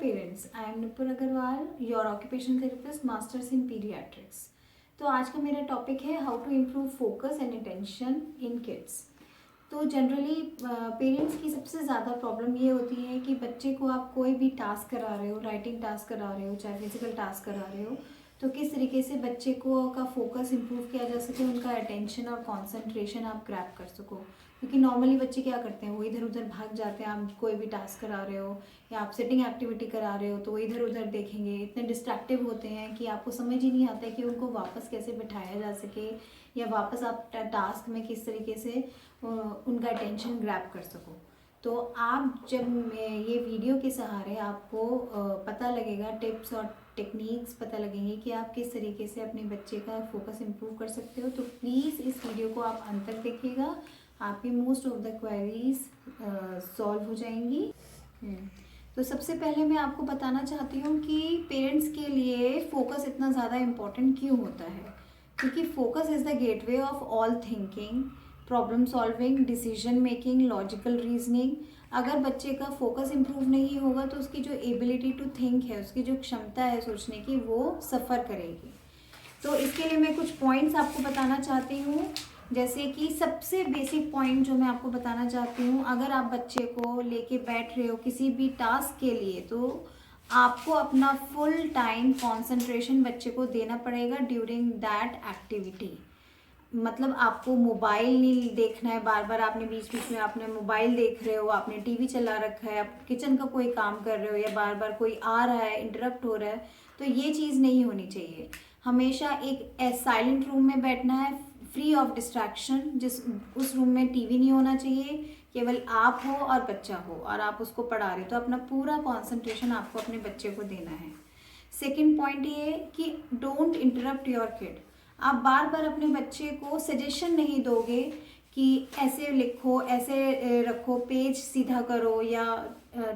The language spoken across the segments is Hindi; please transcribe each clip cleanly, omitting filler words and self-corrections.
parents, I am Nupur Agarwal, your occupational therapist, masters in pediatrics. तो आज का मेरा टॉपिक है how to improve focus and attention in kids. तो जनरली पेरेंट्स की सबसे ज़्यादा प्रॉब्लम ये होती है कि बच्चे को आप कोई भी टास्क करा रहे हो, राइटिंग टास्क करा रहे हो, चाहे फिजिकल टास्क करा रहे हो, तो किस तरीके से बच्चे को का फोकस इम्प्रूव किया जा सके, उनका अटेंशन और कॉन्सेंट्रेशन आप ग्रैब कर सको। क्योंकि नॉर्मली बच्चे क्या करते हैं, वो इधर उधर भाग जाते हैं। आप कोई भी टास्क करा रहे हो या आप सिटिंग एक्टिविटी करा रहे हो तो वो इधर उधर देखेंगे, इतने डिस्ट्रैक्टिव होते हैं कि आपको समझ ही नहीं आता है कि उनको वापस कैसे बिठाया जा सके या वापस आप टास्क में किस तरीके से उनका अटेंशन ग्रैब कर सको। तो आप जब ये वीडियो के सहारे आपको पता लगेगा, टिप्स और टेक्निक्स पता लगेंगे कि आप किस तरीके से अपने बच्चे का फोकस इम्प्रूव कर सकते हो। तो प्लीज़ इस वीडियो को आप अंत तक देखिएगा, आपकी most of the queries solve हो जाएंगी। तो सबसे पहले मैं आपको बताना चाहती हूँ कि पेरेंट्स के लिए फोकस इतना ज़्यादा इम्पोर्टेंट क्यों होता है। क्योंकि focus is the gateway of all thinking, problem solving, decision making, logical reasoning. अगर बच्चे का फोकस इम्प्रूव नहीं होगा तो उसकी जो एबिलिटी टू थिंक है, उसकी जो क्षमता है सोचने की, वो सफ़र करेगी। तो इसके लिए मैं कुछ पॉइंट्स आपको बताना चाहती हूँ। जैसे कि सबसे बेसिक पॉइंट जो मैं आपको बताना चाहती हूँ, अगर आप बच्चे को लेके बैठ रहे हो किसी भी टास्क के लिए, तो आपको अपना फुल टाइम कंसंट्रेशन बच्चे को देना पड़ेगा ड्यूरिंग दैट एक्टिविटी। मतलब आपको मोबाइल नहीं देखना है बार बार, आपने बीच बीच में आपने मोबाइल देख रहे हो, आपने टीवी चला रखा है, आप किचन का कोई काम कर रहे हो या बार बार कोई आ रहा है, इंटरप्ट हो रहा है, तो ये चीज़ नहीं होनी चाहिए। हमेशा एक साइलेंट रूम में बैठना है, फ्री ऑफ डिस्ट्रैक्शन। उस रूम में टीवी नहीं होना चाहिए, केवल आप हो और बच्चा हो और आप उसको पढ़ा रहे हो, तो अपना पूरा कॉन्सेंट्रेशन आपको अपने बच्चे को देना है। सेकेंड पॉइंट ये कि डोंट इंटरप्ट योर किड। आप बार बार अपने बच्चे को सजेशन नहीं दोगे कि ऐसे लिखो, ऐसे रखो, पेज सीधा करो या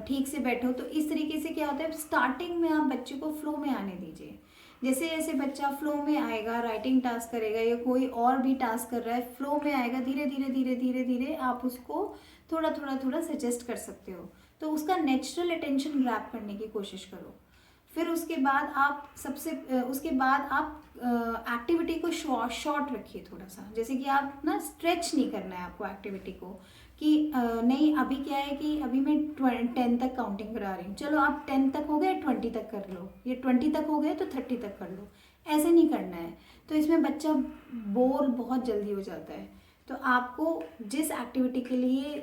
ठीक से बैठो। तो इस तरीके से क्या होता है, स्टार्टिंग में आप बच्चे को फ्लो में आने दीजिए। जैसे जैसे बच्चा फ्लो में आएगा, राइटिंग टास्क करेगा या कोई और भी टास्क कर रहा है, फ्लो में आएगा, धीरे धीरे धीरे धीरे धीरे आप उसको थोड़ा थोड़ा थोड़ा सजेस्ट कर सकते हो। तो उसका नेचुरल अटेंशन ग्रैब करने की कोशिश करो। फिर उसके बाद आप एक्टिविटी को शॉर्ट रखिए थोड़ा सा। जैसे कि आप ना स्ट्रेच नहीं करना है आपको एक्टिविटी को कि नहीं अभी क्या है कि अभी मैं 10 तक काउंटिंग करा रही हूँ, चलो आप 10 तक हो गए 20 तक कर लो, ये 20 तक हो गए तो 30 तक कर लो। ऐसे नहीं करना है, तो इसमें बच्चा बोर बहुत जल्दी हो जाता है। तो आपको जिस एक्टिविटी के लिए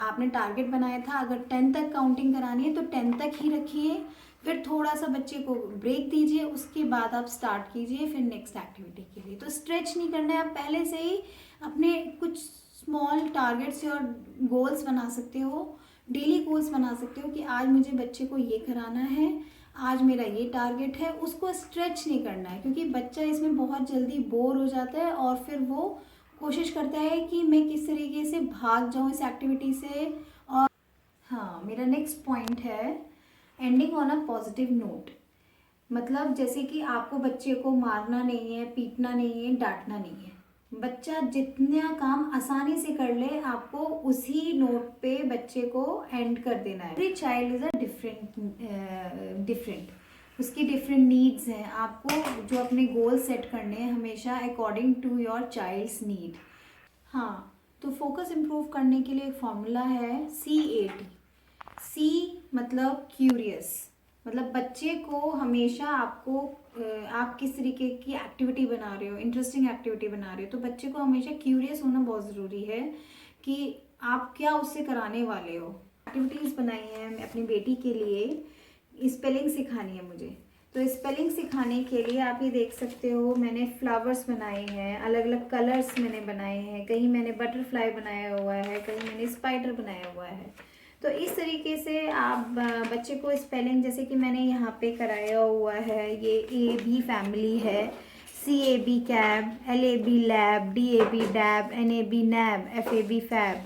आपने टारगेट बनाया था, अगर 10 तक काउंटिंग करानी है तो 10 तक ही रखिए। फिर थोड़ा सा बच्चे को ब्रेक दीजिए, उसके बाद आप स्टार्ट कीजिए फिर नेक्स्ट एक्टिविटी के लिए। तो स्ट्रेच नहीं करना है, आप पहले से ही अपने कुछ स्मॉल टारगेट्स और गोल्स बना सकते हो, डेली गोल्स बना सकते हो कि आज मुझे बच्चे को ये कराना है, आज मेरा ये टारगेट है। उसको स्ट्रेच नहीं करना है, क्योंकि बच्चा इसमें बहुत जल्दी बोर हो जाता है और फिर वो कोशिश करता है कि मैं किस तरीके से भाग जाऊँ इस एक्टिविटी से। और हाँ, मेरा नेक्स्ट पॉइंट है ending on a positive note. मतलब जैसे कि आपको बच्चे को मारना नहीं है, पीटना नहीं है, डांटना नहीं है। बच्चा जितना काम आसानी से कर ले, आपको उसी नोट पे बच्चे को एंड कर देना है। Every child is a different, उसकी डिफरेंट नीड्स हैं। आपको जो अपने गोल सेट करने हैं हमेशा according to your child's need. हाँ, तो फोकस इम्प्रूव करने के लिए एक फॉर्मूला है CAT। सी मतलब क्यूरियस, मतलब बच्चे को हमेशा आपको आप किस तरीके की एक्टिविटी बना रहे हो, इंटरेस्टिंग एक्टिविटी बना रहे हो, तो बच्चे को हमेशा क्यूरियस होना बहुत ज़रूरी है कि आप क्या उससे कराने वाले हो। एक्टिविटीज़ बनाई हैं अपनी बेटी के लिए, स्पेलिंग सिखानी है मुझे, तो स्पेलिंग सिखाने के लिए आप ये देख सकते हो, मैंने फ्लावर्स बनाए हैं, अलग अलग कलर्स मैंने बनाए हैं, कहीं मैंने बटरफ्लाई बनाया हुआ है, कहीं मैंने स्पाइडर बनाया हुआ है। तो इस तरीके से आप बच्चे को स्पेलिंग, जैसे कि मैंने यहाँ पे कराया हुआ है, ये AB फैमिली है, CAB cab, LAB lab, DAB dab, NAB नैब, FAB फैब।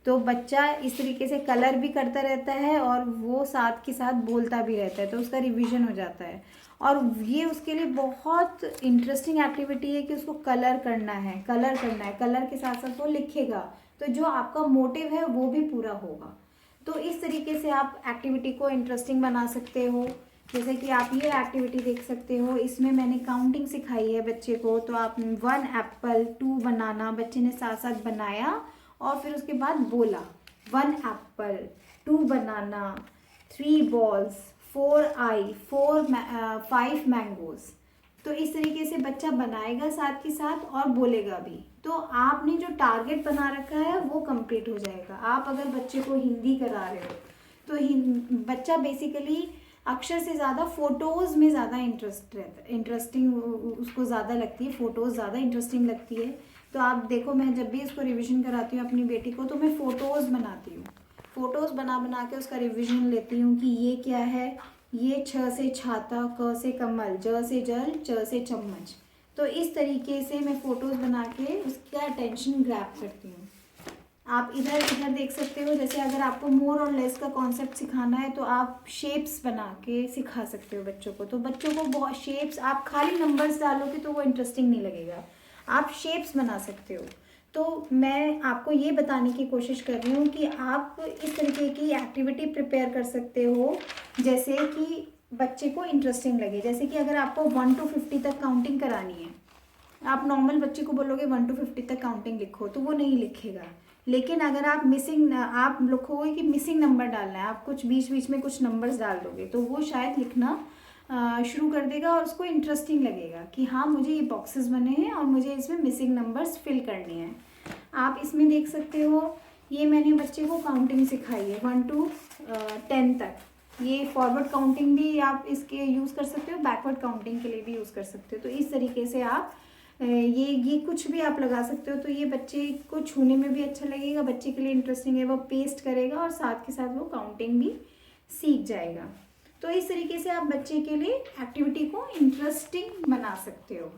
तो बच्चा इस तरीके से कलर भी करता रहता है और वो साथ के साथ बोलता भी रहता है, तो उसका रिवीजन हो जाता है। और ये उसके लिए बहुत इंटरेस्टिंग एक्टिविटी है कि उसको कलर करना है, कलर के साथ साथ वो लिखेगा, तो जो आपका मोटिव है वो भी पूरा होगा। तो इस तरीके से आप एक्टिविटी को इंटरेस्टिंग बना सकते हो। जैसे कि आप ये एक्टिविटी देख सकते हो, इसमें मैंने काउंटिंग सिखाई है बच्चे को। तो आप 1 एप्पल 2 बनाना, बच्चे ने साथ साथ बनाया और फिर उसके बाद बोला 1 एप्पल 2 बनाना 3 बॉल्स 4 आई 5 मैंगोज। तो इस तरीके से बच्चा बनाएगा साथ के साथ और बोलेगा भी। तो आपने जो टारगेट बना रखा है वो कंप्लीट हो जाएगा। आप अगर बच्चे को हिंदी करा रहे हो तो बच्चा बेसिकली अक्षर से ज़्यादा फ़ोटोज़ में ज़्यादा इंटरेस्टिंग उसको ज़्यादा लगती है, फ़ोटोज़ ज़्यादा इंटरेस्टिंग लगती है। तो आप देखो, मैं जब भी इसको रिवीजन कराती हूँ अपनी बेटी को तो मैं फ़ोटोज़ बनाती हूँ, फ़ोटोज़ बना बना के उसका रिवीजन लेती हूँ कि ये क्या है, ये छ से छाता, क से कमल, ज से जल, च से चम्मच। तो इस तरीके से मैं फ़ोटोज़ बना के उसका अटेंशन ग्रैब करती हूँ। आप इधर इधर देख सकते हो, जैसे अगर आपको मोर और लेस का कॉन्सेप्ट सिखाना है तो आप शेप्स बना के सिखा सकते हो बच्चों को। तो बच्चों को बहुत शेप्स, आप खाली नंबर्स डालोगे तो वो इंटरेस्टिंग नहीं लगेगा, आप शेप्स बना सकते हो। तो मैं आपको ये बताने की कोशिश कर रही हूँ कि आप इस तरीके की एक्टिविटी प्रिपेयर कर सकते हो जैसे कि बच्चे को इंटरेस्टिंग लगे। जैसे कि अगर आपको 1 to 50 तक काउंटिंग करानी है, आप नॉर्मल बच्चे को बोलोगे 1 to 50 तक काउंटिंग लिखो तो वो नहीं लिखेगा। लेकिन अगर आप आप लिखोगे कि मिसिंग नंबर डालना है, आप कुछ बीच बीच में कुछ नंबर्स डाल दोगे तो वो शायद लिखना शुरू कर देगा और उसको इंटरेस्टिंग लगेगा कि हाँ मुझे ये बॉक्सेस बने हैं और मुझे इसमें मिसिंग नंबर्स फिल करने हैं। आप इसमें देख सकते हो, ये मैंने बच्चे को काउंटिंग सिखाई है 1 to 10 तक। ये फॉरवर्ड काउंटिंग भी आप इसके यूज़ कर सकते हो, बैकवर्ड काउंटिंग के लिए भी यूज़ कर सकते हो। तो इस तरीके से आप ये कुछ भी आप लगा सकते हो। तो ये बच्चे को छूने में भी अच्छा लगेगा, बच्चे के लिए इंटरेस्टिंग है, वो पेस्ट करेगा और साथ के साथ वो काउंटिंग भी सीख जाएगा। तो इस तरीके से आप बच्चे के लिए एक्टिविटी को इंटरेस्टिंग बना सकते हो।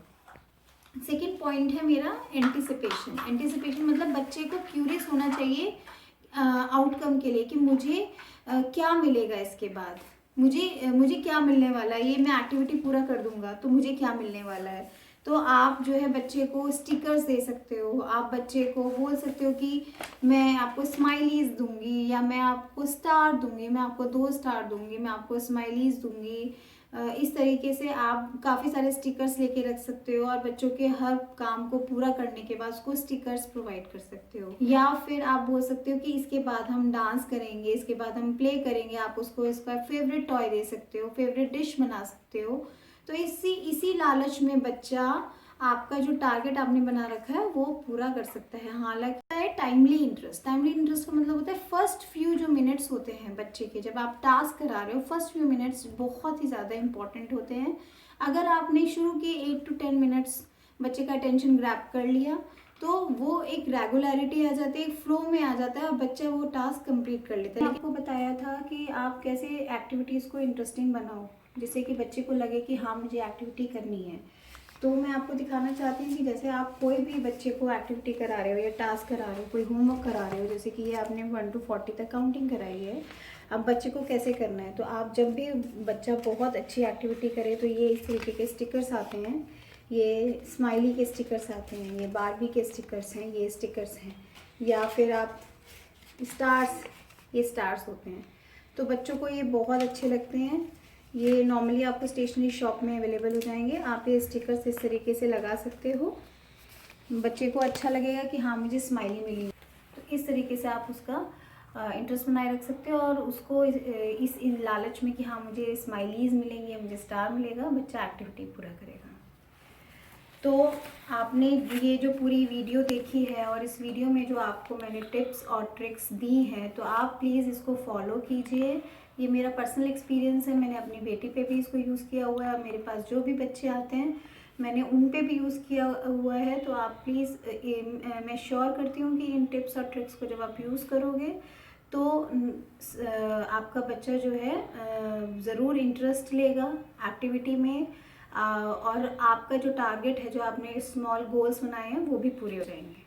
सेकेंड पॉइंट है मेरा एंटिसिपेशन। एंटिसिपेशन मतलब बच्चे को क्यूरियस होना चाहिए आउटकम के लिए कि मुझे क्या मिलेगा इसके बाद, मुझे क्या मिलने वाला है, ये मैं एक्टिविटी पूरा कर दूंगा तो मुझे क्या मिलने वाला है। तो आप जो है बच्चे को स्टिकर्स दे सकते हो, आप बच्चे को बोल सकते हो कि मैं आपको स्माइलीज दूंगी, या मैं आपको स्टार दूंगी, मैं आपको 2 स्टार दूंगी, मैं आपको स्माइलीज दूंगी। इस तरीके से आप काफ़ी सारे स्टिकर्स लेके रख सकते हो और बच्चों के हर काम को पूरा करने के बाद उसको स्टिकर्स प्रोवाइड कर सकते हो। या फिर आप बोल सकते हो कि इसके बाद हम डांस करेंगे, इसके बाद हम प्ले करेंगे, आप उसको इसका फेवरेट टॉय दे सकते हो, फेवरेट डिश बना सकते हो। तो इसी लालच में बच्चा आपका जो टारगेट आपने बना रखा है वो पूरा कर सकता है। हालांकि है टाइमली इंटरेस्ट। टाइमली इंटरेस्ट का मतलब होता है फर्स्ट फ्यू जो मिनट्स होते हैं बच्चे के, जब आप टास्क करा रहे हो, फर्स्ट फ्यू मिनट्स बहुत ही ज़्यादा इंपॉर्टेंट होते हैं। अगर आपने शुरू के 8 to 10 मिनट्स बच्चे का अटेंशन ग्रैब कर लिया तो वो एक रेगुलरिटी आ जाती है, एक फ्लो में आ जाता है और बच्चा वो टास्क कंप्लीट कर लेता है। आपको बताया था कि आप कैसे एक्टिविटीज़ को इंटरेस्टिंग बनाओ जिससे कि बच्चे को लगे कि हाँ मुझे एक्टिविटी करनी है। तो मैं आपको दिखाना चाहती हूँ कि जैसे आप कोई भी बच्चे को एक्टिविटी करा रहे हो या टास्क करा रहे हो, कोई होमवर्क करा रहे हो, जैसे कि ये आपने 1 to 40 तक काउंटिंग कराई है, अब बच्चे को कैसे करना है। तो आप जब भी बच्चा बहुत अच्छी एक्टिविटी करे तो ये इस तरीके के स्टिकर्स आते हैं, ये स्माइली के स्टिकर्स आते हैं, ये बारबी के स्टिकर्स हैं, ये स्टिकर्स हैं, या फिर आप स्टार्स, ये स्टार्स होते हैं। तो बच्चों को ये बहुत अच्छे लगते हैं। ये नॉर्मली आपको स्टेशनरी शॉप में अवेलेबल हो जाएंगे। आप ये स्टिकर्स इस तरीके से लगा सकते हो, बच्चे को अच्छा लगेगा कि हाँ मुझे स्माइली मिली। तो इस तरीके से आप उसका इंटरेस्ट बनाए रख सकते हो और उसको इस लालच में कि हाँ मुझे स्माइलीज मिलेंगी, मुझे स्टार मिलेगा, बच्चा एक्टिविटी पूरा करेगा। तो आपने ये जो पूरी वीडियो देखी है और इस वीडियो में जो आपको मैंने टिप्स और ट्रिक्स दी हैं तो आप प्लीज़ इसको फॉलो कीजिए। ये मेरा पर्सनल एक्सपीरियंस है, मैंने अपनी बेटी पे भी इसको यूज़ किया हुआ है और मेरे पास जो भी बच्चे आते हैं मैंने उन पे भी यूज़ किया हुआ है। तो आप प्लीज़, मैं श्योर करती हूँ कि इन टिप्स और ट्रिक्स को जब आप यूज़ करोगे तो आपका बच्चा जो है ज़रूर इंटरेस्ट लेगा एक्टिविटी में, और आपका जो टारगेट है, जो आपने स्मॉल गोल्स बनाए हैं वो भी पूरे हो जाएंगे।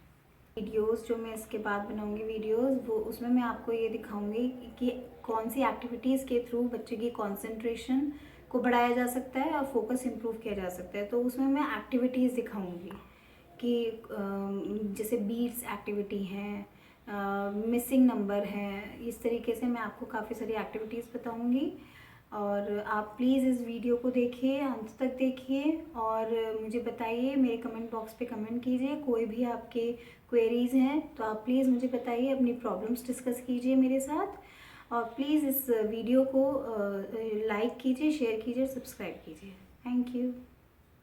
वीडियोस जो मैं इसके बाद बनाऊंगी वीडियोस, वो उसमें मैं आपको ये दिखाऊंगी कि कौन सी एक्टिविटीज़ के थ्रू बच्चे की कंसंट्रेशन को बढ़ाया जा सकता है और फोकस इंप्रूव किया जा सकता है। तो उसमें मैं एक्टिविटीज़ दिखाऊंगी कि जैसे बीट्स एक्टिविटी हैं, मिसिंग नंबर हैं, इस तरीके से मैं आपको काफ़ी सारी एक्टिविटीज़ बताऊंगी। और आप प्लीज़ इस वीडियो को देखिए, अंत तक देखिए और मुझे बताइए, मेरे कमेंट बॉक्स पे कमेंट कीजिए। कोई भी आपके क्वेरीज़ हैं तो आप प्लीज़ मुझे बताइए, अपनी प्रॉब्लम्स डिस्कस कीजिए मेरे साथ। और प्लीज़ इस वीडियो को लाइक कीजिए, शेयर कीजिए, सब्सक्राइब कीजिए। Thank you.